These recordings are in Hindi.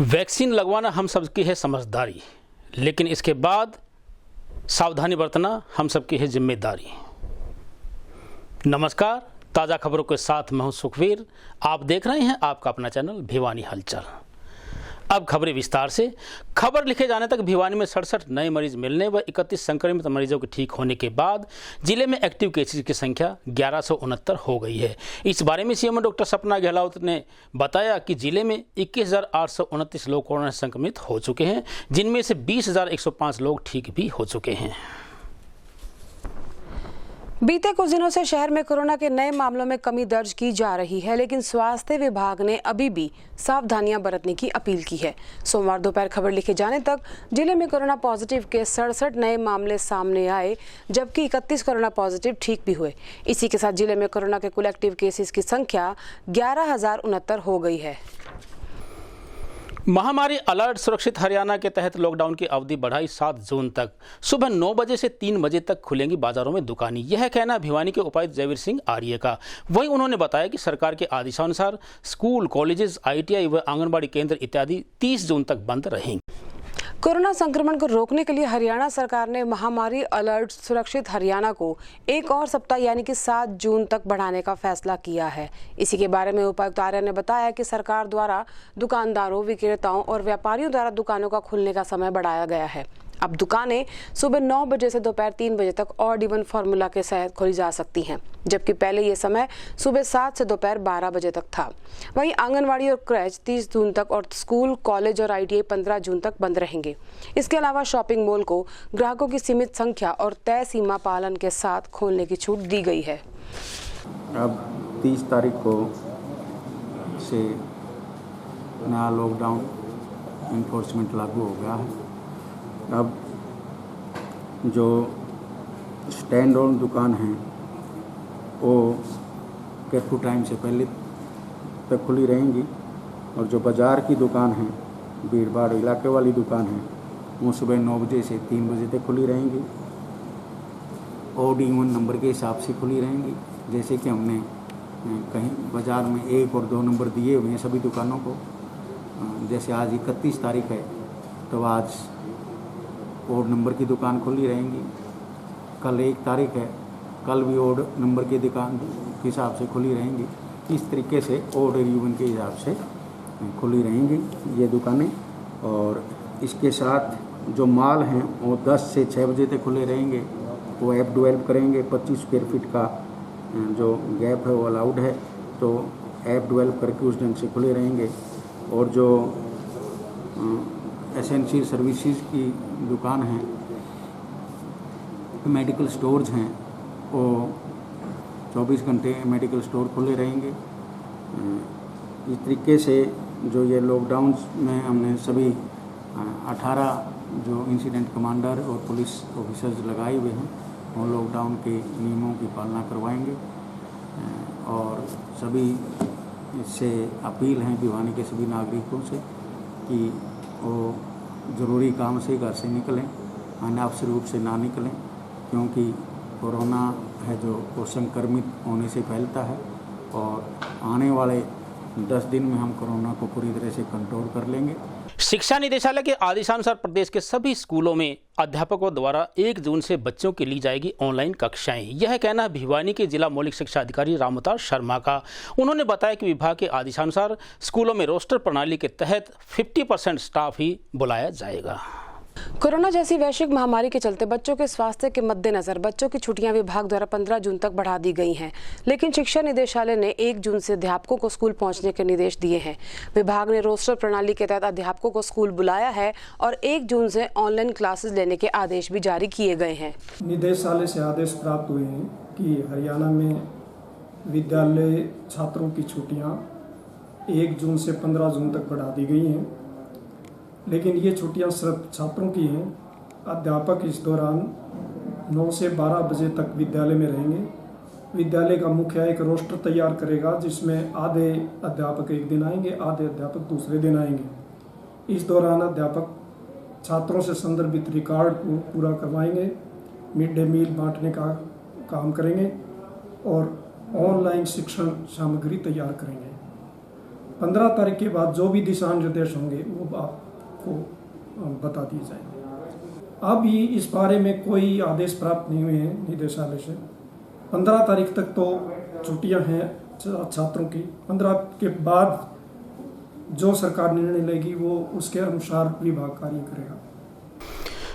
वैक्सीन लगवाना हम सबकी है समझदारी, लेकिन इसके बाद सावधानी बरतना हम सबकी है जिम्मेदारी। नमस्कार, ताज़ा खबरों के साथ मैं हूं सुखवीर। आप देख रहे हैं आपका अपना चैनल भिवानी हलचल। अब खबरें विस्तार से। खबर लिखे जाने तक भिवानी में 67 नए मरीज मिलने व 31 संक्रमित मरीजों के ठीक होने के बाद जिले में एक्टिव केसेस की संख्या 1169 हो गई है। इस बारे में सीएम डॉक्टर सपना गहलोत ने बताया कि जिले में 21,829 लोग कोरोना संक्रमित हो चुके हैं, जिनमें से 20,105 लोग ठीक भी हो चुके हैं। बीते कुछ दिनों से शहर में कोरोना के नए मामलों में कमी दर्ज की जा रही है, लेकिन स्वास्थ्य विभाग ने अभी भी सावधानियां बरतने की अपील की है। सोमवार दोपहर खबर लिखे जाने तक जिले में कोरोना पॉजिटिव के 67 नए मामले सामने आए, जबकि 31 कोरोना पॉजिटिव ठीक भी हुए। इसी के साथ जिले में कोरोना के कुल एक्टिव केसेस की संख्या 11,069 हो गई है। महामारी अलर्ट सुरक्षित हरियाणा के तहत लॉकडाउन की अवधि बढ़ाई 7 जून तक। सुबह 9 बजे से 3 बजे तक खुलेंगी बाजारों में दुकानें। यह कहना भिवानी के उपायुक्त जयवीर सिंह आर्य का। वहीं उन्होंने बताया कि सरकार के आदेशानुसार स्कूल, कॉलेजेस, ITI व आंगनबाड़ी केंद्र इत्यादि 30 जून तक बंद रहेंगे। कोरोना संक्रमण को रोकने के लिए हरियाणा सरकार ने महामारी अलर्ट सुरक्षित हरियाणा को एक और सप्ताह यानी कि 7 जून तक बढ़ाने का फैसला किया है। इसी के बारे में उपायुक्त आर्य ने बताया कि सरकार द्वारा दुकानदारों, विक्रेताओं और व्यापारियों द्वारा दुकानों का खुलने का समय बढ़ाया गया है। अब दुकानें सुबह 9 बजे से दोपहर 3 बजे तक ऑड इवन फॉर्मूला के तहत खोली जा सकती हैं, जबकि पहले ये समय सुबह 7 से दोपहर 12 बजे तक था। वहीं आंगनवाड़ी और क्रैच 30 जून तक और स्कूल, कॉलेज और ITI 15 जून तक बंद रहेंगे। इसके अलावा शॉपिंग मॉल को ग्राहकों की सीमित संख्या और तय सीमा पालन के साथ खोलने की छूट दी गई है। अब 30 तारीख को से नया लॉकडाउन इन्फोर्समेंट लागू हो गया है। अब जो स्टैंड ऑन दुकान हैं वो कर्फ्यू टाइम से पहले तक खुली रहेंगी, और जो बाज़ार की दुकान है, भीड़ भाड़ इलाके वाली दुकान है, वो सुबह 9 बजे से 3 बजे तक खुली रहेंगी। ऑड इवन नंबर के हिसाब से खुली रहेंगी। जैसे कि हमने कहीं बाज़ार में 1 और 2 नंबर दिए हुए हैं सभी दुकानों को। जैसे आज 31 तारीख है तो आज ऑड नंबर की दुकान खुली रहेंगी। कल 1 तारीख है, कल भी ऑड नंबर की दुकान के हिसाब से खुली रहेंगी। इस तरीके से ऑड और इवन के हिसाब से खुली रहेंगी ये दुकानें। और इसके साथ जो मॉल हैं वो 10 से 6 बजे तक खुले रहेंगे। वो ऐप डेवलप करेंगे। 25 स्क्वायर फीट का जो गैप है वो अलाउड है, तो ऐप डेवलप करके उस ढंग से खुले रहेंगे। और जो एसेंशियल सर्विसेज की दुकान है, मेडिकल स्टोर्स हैं, वो 24 घंटे मेडिकल स्टोर खुले रहेंगे। इस तरीके से जो ये लॉकडाउन में हमने सभी 18 जो इंसिडेंट कमांडर और पुलिस ऑफिसर्स लगाए हुए हैं, वो लॉकडाउन के नियमों की पालना करवाएंगे। और सभी इससे अपील है भिवानी के सभी नागरिकों से कि वो ज़रूरी काम से घर से निकलें, अनावश्यक रूप से ना निकलें, क्योंकि कोरोना है जो वो संक्रमित होने से फैलता है। और आने वाले 10 दिन में हम कोरोना को पूरी तरह से कंट्रोल कर लेंगे। शिक्षा निदेशालय के आदेशानुसार प्रदेश के सभी स्कूलों में अध्यापकों द्वारा 1 जून से बच्चों की ली जाएगी ऑनलाइन कक्षाएं। यह कहना भिवानी के जिला मौलिक शिक्षा अधिकारी रामअवतार शर्मा का। उन्होंने बताया कि विभाग के आदेशानुसार स्कूलों में रोस्टर प्रणाली के तहत 50% स्टाफ ही बुलाया जाएगा। कोरोना जैसी वैश्विक महामारी के चलते बच्चों के स्वास्थ्य के मद्देनजर बच्चों की छुट्टियां विभाग द्वारा 15 जून तक बढ़ा दी गई हैं, लेकिन शिक्षा निदेशालय ने 1 जून से अध्यापकों को स्कूल पहुंचने के निर्देश दिए हैं। विभाग ने रोस्टर प्रणाली के तहत अध्यापकों को स्कूल बुलाया है और 1 जून से ऑनलाइन क्लासेस लेने के आदेश भी जारी किए गए हैं। निदेशालय से आदेश प्राप्त हुए हैं कि हरियाणा में विद्यालय छात्रों की छुट्टियाँ 1 जून से 15 जून तक बढ़ा दी गई हैं, लेकिन ये छुट्टियां सिर्फ छात्रों की हैं। अध्यापक इस दौरान 9 से 12 बजे तक विद्यालय में रहेंगे। विद्यालय का मुखिया एक रोस्टर तैयार करेगा, जिसमें आधे अध्यापक एक दिन आएंगे, आधे अध्यापक दूसरे दिन आएंगे। इस दौरान अध्यापक छात्रों से संदर्भित रिकॉर्ड को पूरा करवाएंगे, मिड डे मील बांटने का काम करेंगे और ऑनलाइन शिक्षण सामग्री तैयार करेंगे। 15 तारीख के बाद जो भी दिशा निर्देश होंगे वो आपको बता दिए जाएंगे। अभी इस बारे में कोई आदेश प्राप्त नहीं हुए हैं निदेशालय से। 15 तारीख तक तो छुट्टियां हैं छात्रों की। 15 के बाद जो सरकार निर्णय लेगी वो उसके अनुसार विभाग कार्य करेगा।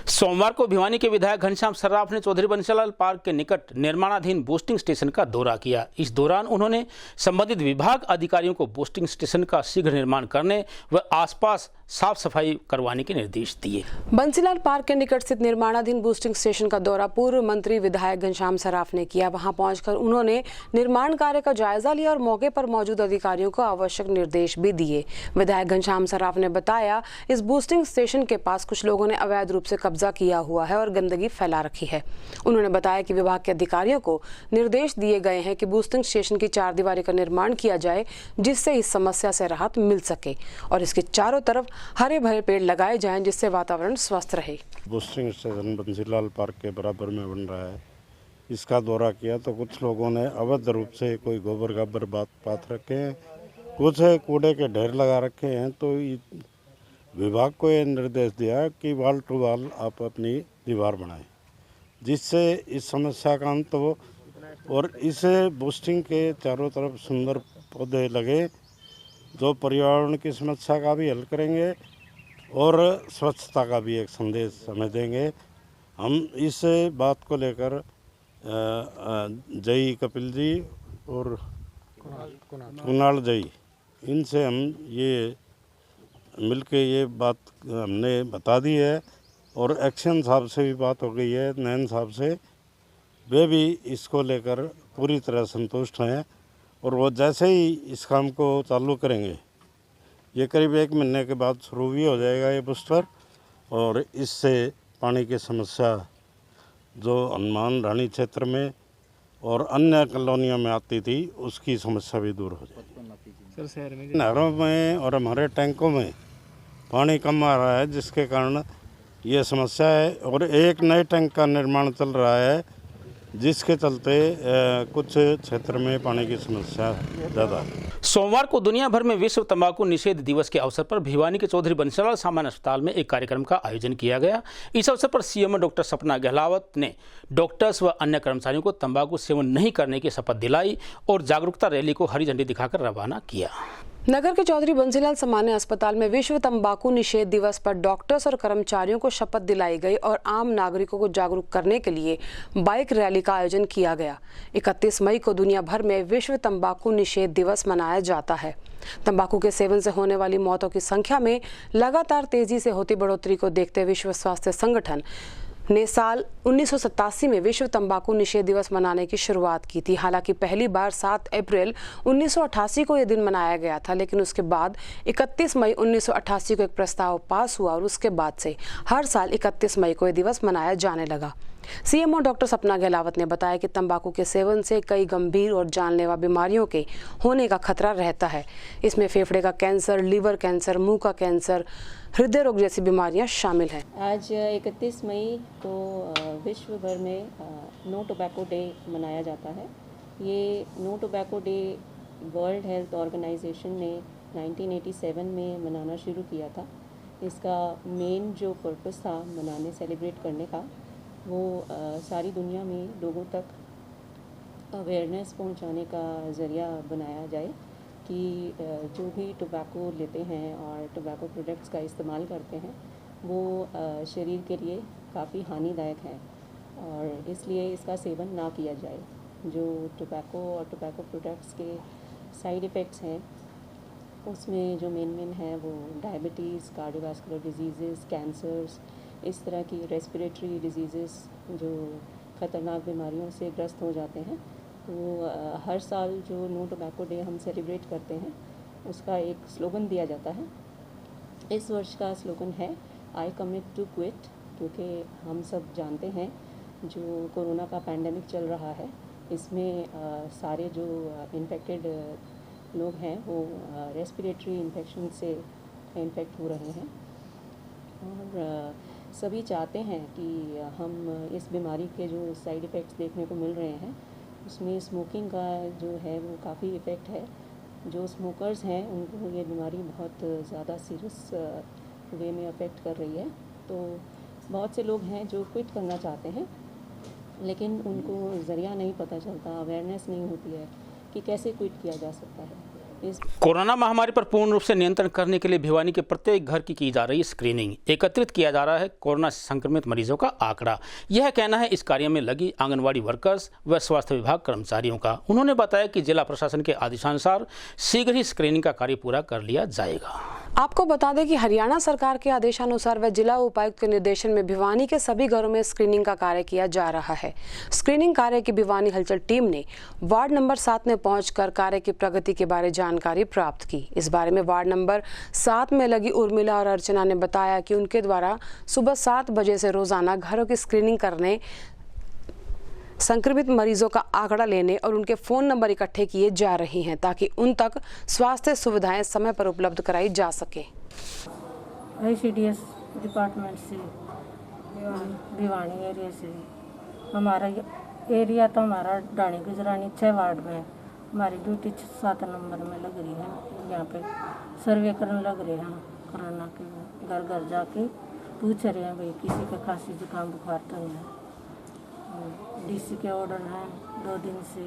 सोमवार को भिवानी के विधायक घनश्याम सर्राफ ने चौधरी बंसीलाल पार्क के निकट निर्माणाधीन बूस्टिंग स्टेशन का दौरा किया। इस दौरान उन्होंने संबंधित विभाग अधिकारियों को बूस्टिंग स्टेशन का शीघ्र निर्माण करने व आसपास साफ सफाई करवाने के निर्देश दिए। बंसीलाल पार्क के निकट स्थित निर्माणाधीन बूस्टिंग स्टेशन का दौरा पूर्व मंत्री विधायक घनश्याम सर्राफ ने किया। वहां पहुंचकर उन्होंने निर्माण कार्य का जायजा लिया और मौके पर मौजूद अधिकारियों को आवश्यक निर्देश भी दिए। विधायक घनश्याम सर्राफ ने बताया, इस बूस्टिंग स्टेशन के पास कुछ लोगों ने अवैध रूप से कब्जा किया हुआ है और गंदगी फैला रखी है। उन्होंने बताया कि विभाग के अधिकारियों को निर्देश दिए गए हैं कि बूस्टिंग स्टेशन की चारदीवारी का निर्माण किया जाए, जिससे इस समस्या से राहत मिल सके और इसके चारों तरफ हरे भरे पेड़ लगाए जाएं, जिससे वातावरण स्वस्थ रहे। बूस्टिंग स्टेशन बंसीलाल पार्क के बराबर में बन रहा है। इसका दौरा किया तो कुछ लोगों ने अवैध रूप से कोई गोबर गाबर पात रखे हैं, कुछ कूड़े के ढेर लगा रखे हैं। तो विभाग को ये निर्देश दिया कि वाल टू वाल आप अपनी दीवार बनाएं, जिससे इस समस्या का अंत हो और इसे बूस्टिंग के चारों तरफ सुंदर पौधे लगे जो पर्यावरण की समस्या का भी हल करेंगे और स्वच्छता का भी एक संदेश हमें देंगे। हम इस बात को लेकर जई कपिल जी और कुणाल जई, इनसे हम ये मिलके ये बात हमने बता दी है और एक्शन साहब से भी बात हो गई है, नैन साहब से। वे भी इसको लेकर पूरी तरह संतुष्ट हैं और वो जैसे ही इस काम को चालू करेंगे, ये करीब 1 महीने के बाद शुरू भी हो जाएगा ये बूस्टर, और इससे पानी की समस्या जो हनुमान रानी क्षेत्र में और अन्य कॉलोनियों में आती थी उसकी समस्या भी दूर हो जाएगी। नहरों में और हमारे टैंकों में पानी कम आ रहा है, जिसके कारण ये समस्या है और एक नए टैंक का निर्माण चल रहा है, जिसके चलते कुछ क्षेत्र में पानी की समस्या ज़्यादा है। सोमवार को दुनिया भर में विश्व तंबाकू निषेध दिवस के अवसर पर भिवानी के चौधरी बंसीलाल सामान्य अस्पताल में एक कार्यक्रम का आयोजन किया गया। इस अवसर पर सीएमओ डॉक्टर सपना गहलावत ने डॉक्टर्स व अन्य कर्मचारियों को तंबाकू सेवन नहीं करने की शपथ दिलाई और जागरूकता रैली को हरी झंडी दिखाकर रवाना किया। नगर के चौधरी बंसीलाल सामान्य अस्पताल में विश्व तंबाकू निषेध दिवस पर डॉक्टर्स और कर्मचारियों को शपथ दिलाई गई और आम नागरिकों को जागरूक करने के लिए बाइक रैली का आयोजन किया गया। 31 मई को दुनिया भर में विश्व तंबाकू निषेध दिवस मनाया जाता है। तंबाकू के सेवन से होने वाली मौतों की संख्या में लगातार तेजी से होती बढ़ोतरी को देखते विश्व स्वास्थ्य संगठन ने साल 1987 में विश्व तंबाकू निषेध दिवस मनाने की शुरुआत की थी। हालांकि पहली बार 7 अप्रैल 1988 को यह दिन मनाया गया था, लेकिन उसके बाद 31 मई 1988 को एक प्रस्ताव पास हुआ और उसके बाद से हर साल 31 मई को यह दिवस मनाया जाने लगा। सीएमओ डॉक्टर सपना गहलावत ने बताया कि तंबाकू के सेवन से कई गंभीर और जानलेवा बीमारियों के होने का खतरा रहता है। इसमें फेफड़े का कैंसर, लीवर कैंसर, मुंह का कैंसर, हृदय रोग जैसी बीमारियां शामिल हैं। आज 31 मई को विश्व भर में नो टोबैको डे मनाया जाता है। ये no tobacco day world health organization ने 1987 में मनाना शुरू किया था। इसका मेन जो पर्पस था मनाने, सेलिब्रेट करने का, वो सारी दुनिया में लोगों तक अवेयरनेस पहुंचाने का ज़रिया बनाया जाए कि जो भी टोबैको लेते हैं और टोबैको प्रोडक्ट्स का इस्तेमाल करते हैं वो शरीर के लिए काफ़ी हानिदायक है और इसलिए इसका सेवन ना किया जाए। जो टोबैको और टोबैको प्रोडक्ट्स के साइड इफ़ेक्ट्स हैं उसमें जो मेन है वो डायबिटीज़, कार्डियोवास्कुलर डिजीज़, कैंसर्स, इस तरह की रेस्पिरेटरी डिजीज़ जो ख़तरनाक बीमारियों से ग्रस्त हो जाते हैं। तो हर साल जो नो टोबैको डे हम सेलिब्रेट करते हैं उसका एक स्लोगन दिया जाता है। इस वर्ष का स्लोगन है आई कमिट टू क्विट, क्योंकि हम सब जानते हैं जो कोरोना का पैंडेमिक चल रहा है इसमें सारे जो इन्फेक्टेड लोग हैं वो रेस्पिरेटरी इन्फेक्शन से इन्फेक्ट हो रहे हैं और सभी चाहते हैं कि हम इस बीमारी के जो साइड इफ़ेक्ट्स देखने को मिल रहे हैं उसमें स्मोकिंग का जो है वो काफ़ी इफ़ेक्ट है जो स्मोकर्स हैं उनको ये बीमारी बहुत ज़्यादा सीरियस वे में अफेक्ट कर रही है। तो बहुत से लोग हैं जो क्विट करना चाहते हैं, लेकिन उनको ज़रिया नहीं पता चलता, अवेयरनेस नहीं होती है कि कैसे क्विट किया जा सकता है। कोरोना महामारी पर पूर्ण रूप से नियंत्रण करने के लिए भिवानी के प्रत्येक घर की जा रही स्क्रीनिंग, एकत्रित किया जा रहा है कोरोना संक्रमित मरीजों का आंकड़ा। यह कहना है इस कार्य में लगी आंगनवाड़ी वर्कर्स व स्वास्थ्य विभाग कर्मचारियों का। उन्होंने बताया कि जिला प्रशासन के आदेशानुसार शीघ्र ही स्क्रीनिंग का कार्य पूरा कर लिया जाएगा। आपको बता दें कि हरियाणा सरकार के आदेशानुसार व जिला उपायुक्त के निर्देशन में भिवानी के सभी घरों में स्क्रीनिंग का कार्य किया जा रहा है। स्क्रीनिंग कार्य की भिवानी हलचल टीम ने वार्ड नंबर 7 में पहुंचकर कार्य की प्रगति के बारे जानकारी प्राप्त की। इस बारे में वार्ड नंबर 7 में लगी उर्मिला और अर्चना ने बताया कि उनके द्वारा सुबह 7 बजे से रोजाना घरों की स्क्रीनिंग करने, संक्रमित मरीजों का आंकड़ा लेने और उनके फ़ोन नंबर इकट्ठे किए जा रहे हैं ताकि उन तक स्वास्थ्य सुविधाएं समय पर उपलब्ध कराई जा सके। ICDS डिपार्टमेंट से भिवानी एरिया से, हमारा एरिया तो हमारा डाणी गुजरानी 6 वार्ड में, हमारी ड्यूटी 7 नंबर में लग रही है। यहाँ पे सर्वे करने लग रहे हैं, कोरोना के घर घर जाके पूछ रहे हैं भाई किसी का खांसी जुकाम बुखार तो नहीं है। DC के ऑर्डर हैं, 2 दिन से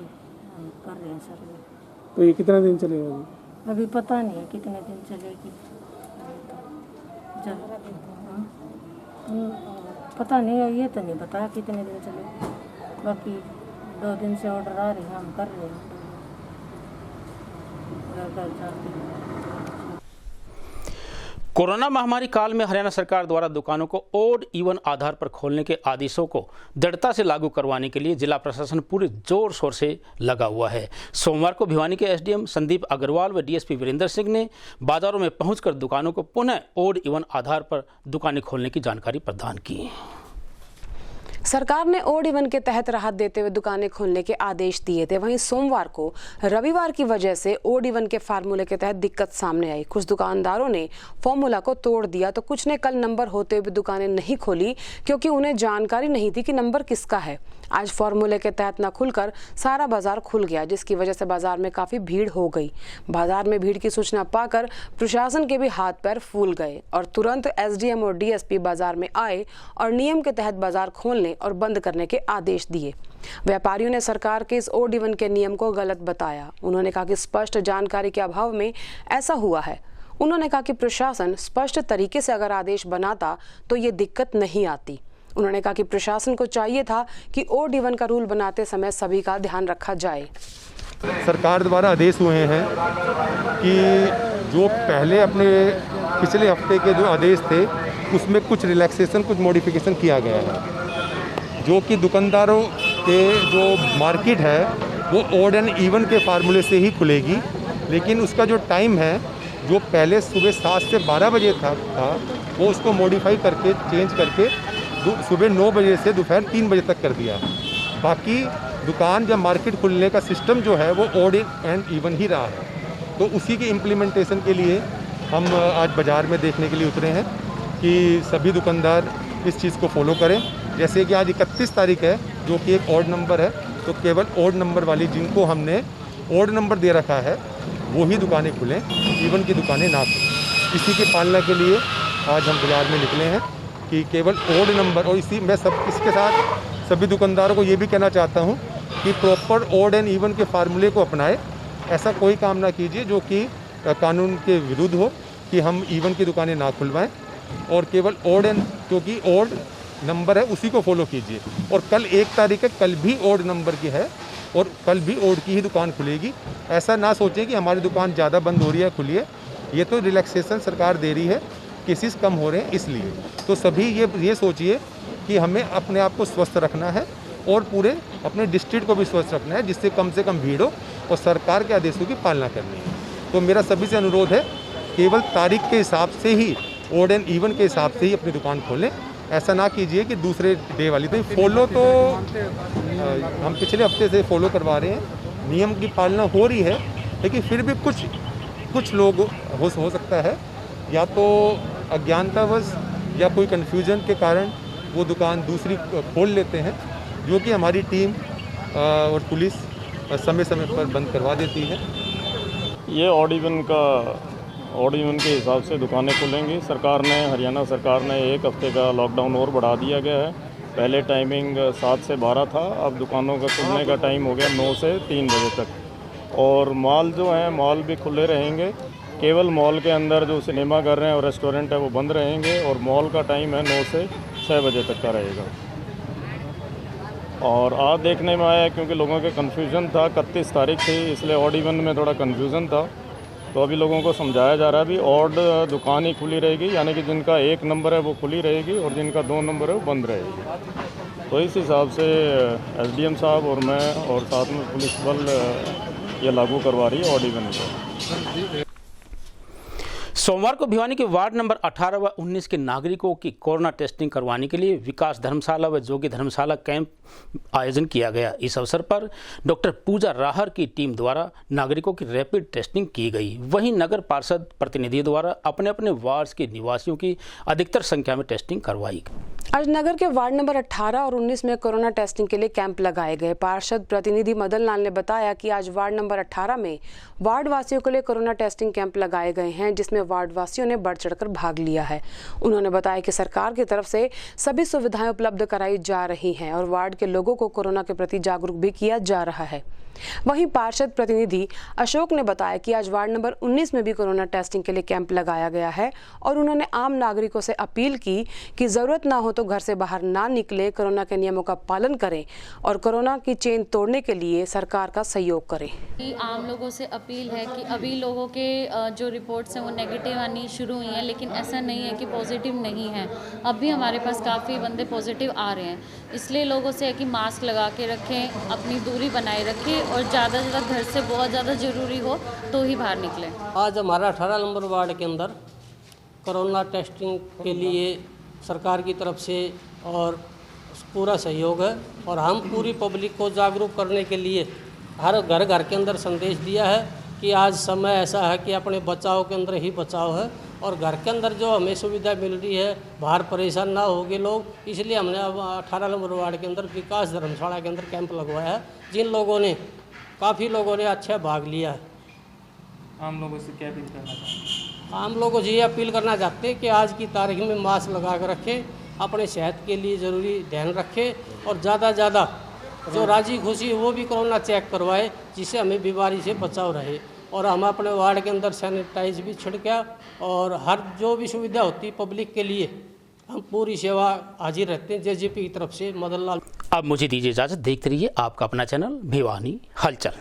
हम कर रहे हैं सर्वे। तो ये कितना दिन चलेगा अभी पता नहीं है कितने दिन चलेगी, जब पता नहीं है, ये तो नहीं पता कितने दिन चलेगी। बाकी 2 दिन से ऑर्डर आ रहे हैं, हम कर रहे हैं घर घर जाके। कोरोना महामारी काल में हरियाणा सरकार द्वारा दुकानों को ओड इवन आधार पर खोलने के आदेशों को दृढ़ता से लागू करवाने के लिए जिला प्रशासन पूरे जोर शोर से लगा हुआ है। सोमवार को भिवानी के SDM संदीप अग्रवाल व DSP वीरेंद्र सिंह ने बाजारों में पहुंचकर दुकानों को पुनः ओड इवन आधार पर दुकानें खोलने की जानकारी प्रदान की। सरकार ने ओड इवन के तहत राहत देते हुए दुकानें खोलने के आदेश दिए थे। वहीं सोमवार को रविवार की वजह से ओड इवन के फार्मूले के तहत दिक्कत सामने आई। कुछ दुकानदारों ने फॉर्मूला को तोड़ दिया तो कुछ ने कल नंबर होते हुए दुकानें नहीं खोली क्योंकि उन्हें जानकारी नहीं थी कि नंबर किसका है। आज फॉर्मूले के तहत न खुलकर सारा बाजार खुल गया, जिसकी वजह से बाजार में काफी भीड़ हो गई। बाजार में भीड़ की सूचना पाकर प्रशासन के भी हाथ पैर फूल गए और तुरंत SDM और DSP बाजार में आए और नियम के तहत बाजार खोलने और बंद करने के आदेश दिए। व्यापारियों ने सरकार के इस ओड इवन के नियम को गलत बताया। उन्होंने कहा कि स्पष्ट जानकारी के अभाव में ऐसा हुआ है। उन्होंने कहा कि प्रशासन स्पष्ट तरीके से अगर आदेश बनाता तो ये दिक्कत नहीं आती। उन्होंने कहा कि प्रशासन को चाहिए था कि ओड इवन का रूल बनाते समय सभी का ध्यान रखा जाए। सरकार द्वारा आदेश हुए हैं कि जो पहले अपने पिछले हफ्ते के जो आदेश थे उसमें कुछ रिलैक्सेशन, कुछ मॉडिफिकेशन किया गया है, जो कि दुकानदारों के जो मार्केट है वो ओड एंड इवन के फार्मूले से ही खुलेगी। लेकिन उसका जो टाइम है जो पहले सुबह 7 से 12 बजे था वो उसको मॉडिफाई करके चेंज करके सुबह 9 बजे से दोपहर 3 बजे तक कर दिया। बाकी दुकान या मार्केट खुलने का सिस्टम जो है वो ओड एंड इवन ही रहा है। तो उसी के इम्प्लीमेंटेशन के लिए हम आज बाज़ार में देखने के लिए उतरे हैं कि सभी दुकानदार इस चीज़ को फॉलो करें। जैसे कि आज 31 तारीख है जो कि एक ऑड नंबर है, तो केवल ऑड नंबर वाली जिनको हमने ऑड नंबर दे रखा है वो ही दुकानें खुलें, इवन की दुकानें ना खुलें। इसी की पालना के लिए आज हम बाज़ार में निकले हैं कि केवल ओड नंबर, और मैं इसके साथ सभी दुकानदारों को ये भी कहना चाहता हूँ कि प्रॉपर ओड एंड इवन के फार्मूले को अपनाएं। ऐसा कोई काम ना कीजिए जो कि कानून के विरुद्ध हो कि हम इवन की दुकानें ना खुलवाएं, और केवल ओड एंड क्योंकि ओड नंबर है उसी को फॉलो कीजिए। और कल 1 तारीख है, कल भी ओड नंबर की है और कल भी ओड की ही दुकान खुलेगी। ऐसा ना सोचें कि हमारी दुकान ज़्यादा बंद हो रही है, खुली है। ये तो रिलैक्सेशन सरकार दे रही है, केसेस कम हो रहे हैं इसलिए। तो सभी ये सोचिए कि हमें अपने आप को स्वस्थ रखना है और पूरे अपने डिस्ट्रिक्ट को भी स्वस्थ रखना है, जिससे कम से कम भीड़ हो और सरकार के आदेशों की पालना करनी है। तो मेरा सभी से अनुरोध है केवल तारीख के हिसाब से ही, ओड एंड इवन के हिसाब से ही अपनी दुकान खोलें। ऐसा ना कीजिए कि दूसरे डे वाली। तो फॉलो तो हम पिछले हफ्ते से फॉलो करवा रहे हैं, नियम की पालना हो रही है, लेकिन फिर भी कुछ लोग हो सकता है या तो अज्ञानतावश या कोई कन्फ्यूजन के कारण वो दुकान दूसरी खोल लेते हैं, जो कि हमारी टीम और पुलिस समय समय पर बंद करवा देती है। ये ऑड इवन के हिसाब से दुकानें खुलेंगी। हरियाणा सरकार ने 1 हफ्ते का लॉकडाउन और बढ़ा दिया गया है। पहले टाइमिंग 7 से 12 था, अब दुकानों का खुलने का टाइम हो गया 9 से 3 बजे तक। और मॉल जो हैं, मॉल भी खुले रहेंगे। केवल मॉल के अंदर जो सिनेमा घर हैं और रेस्टोरेंट है वो बंद रहेंगे, और मॉल का टाइम है 9 से 6 बजे तक का रहेगा। और आज देखने में आया क्योंकि लोगों के कन्फ्यूज़न था, 31 तारीख थी, इसलिए ऑड इवन में थोड़ा कन्फ्यूज़न था। तो अभी लोगों को समझाया जा रहा है, अभी ऑड दुकान ही खुली रहेगी, यानी कि जिनका 1 नंबर है वो खुली रहेगी और जिनका 2 नंबर है वो बंद रहेगी। तो इस हिसाब से एसडीएम साहब और मैं और साथ में पुलिस बल ये लागू करवा रही है ऑड इवन को। सोमवार को भिवानी के वार्ड नंबर 18 व 19 के नागरिकों की कोरोना टेस्टिंग करवाने के लिए विकास धर्मशाला व जोगी धर्मशाला कैंप आयोजन किया गया। इस अवसर पर डॉक्टर पूजा राहर की टीम द्वारा नागरिकों की रैपिड टेस्टिंग की गई। वहीं नगर पार्षद प्रतिनिधियों द्वारा अपने अपने वार्ड के निवासियों की अधिकतर संख्या में टेस्टिंग करवाई। आज नगर के वार्ड नंबर 18 और 19 में कोरोना टेस्टिंग के लिए कैंप लगाए गए। पार्षद प्रतिनिधि मदन लाल ने बताया कि आज वार्ड नंबर 18 में वार्ड वासियों के लिए कोरोना टेस्टिंग कैंप लगाए गए हैं, जिसमें वार्ड वासियों ने बढ़ चढ़कर भाग लिया है। उन्होंने बताया कि सरकार की तरफ से सभी सुविधाएं उपलब्ध कराई जा रही हैं और वार्ड के लोगों को कोरोना के प्रति जागरूक भी किया जा रहा है। वहीं पार्षद प्रतिनिधि अशोक ने बताया कि आज वार्ड नंबर 19 में भी कोरोना टेस्टिंग के लिए कैंप लगाया गया है और उन्होंने आम नागरिकों से अपील की कि जरूरत ना हो तो घर से बाहर ना निकले, कोरोना के नियमों का पालन करें और कोरोना की चेन तोड़ने के लिए सरकार का सहयोग करें। आम लोगों से अपील है कि अभी लोगों के जो रिपोर्ट्स हैं वो नेगेटिव आनी शुरू हुई हैं, लेकिन ऐसा नहीं है कि पॉजिटिव नहीं है। अब भी हमारे पास काफ़ी बंदे पॉजिटिव आ रहे हैं, इसलिए लोगों से है कि मास्क लगा के रखें, अपनी दूरी बनाए रखें और ज़्यादा से ज़्यादा घर से बहुत ज़्यादा ज़रूरी हो तो ही बाहर निकलें। आज हमारा 18 नंबर वार्ड के अंदर कोरोना टेस्टिंग के लिए सरकार की तरफ से और पूरा सहयोग है और हम पूरी पब्लिक को जागरूक करने के लिए हर घर घर के अंदर संदेश दिया है कि आज समय ऐसा है कि अपने बचाव के अंदर ही बचाव है और घर के अंदर जो हमें सुविधा मिल रही है बाहर परेशान ना होगे लोग, इसलिए हमने अब 18 नंबर वार्ड के अंदर विकास धर्मशाला के अंदर कैंप लगवाया है, जिन लोगों ने काफ़ी लोगों ने अच्छा भाग लिया है। आम लोगों से क्या अपील करना चाहते हैं? आम लोगों से ये अपील करना चाहते हैं कि आज की तारीख में मास्क लगा कर रखें, अपने सेहत के लिए ज़रूरी ध्यान रखें और ज़्यादा ज़्यादा जो राजी खुशी वो भी कोरोना चेक करवाए, जिससे हमें बीमारी से बचाव रहे। और हम अपने वार्ड के अंदर सैनिटाइज भी छिड़का और हर जो भी सुविधा होती पब्लिक के लिए हम पूरी सेवा हाजिर रहते हैं जेजेपी की तरफ से। मदन लाल। अब मुझे दीजिए इजाज़त। देखते रहिए आपका अपना चैनल भिवानी हलचल।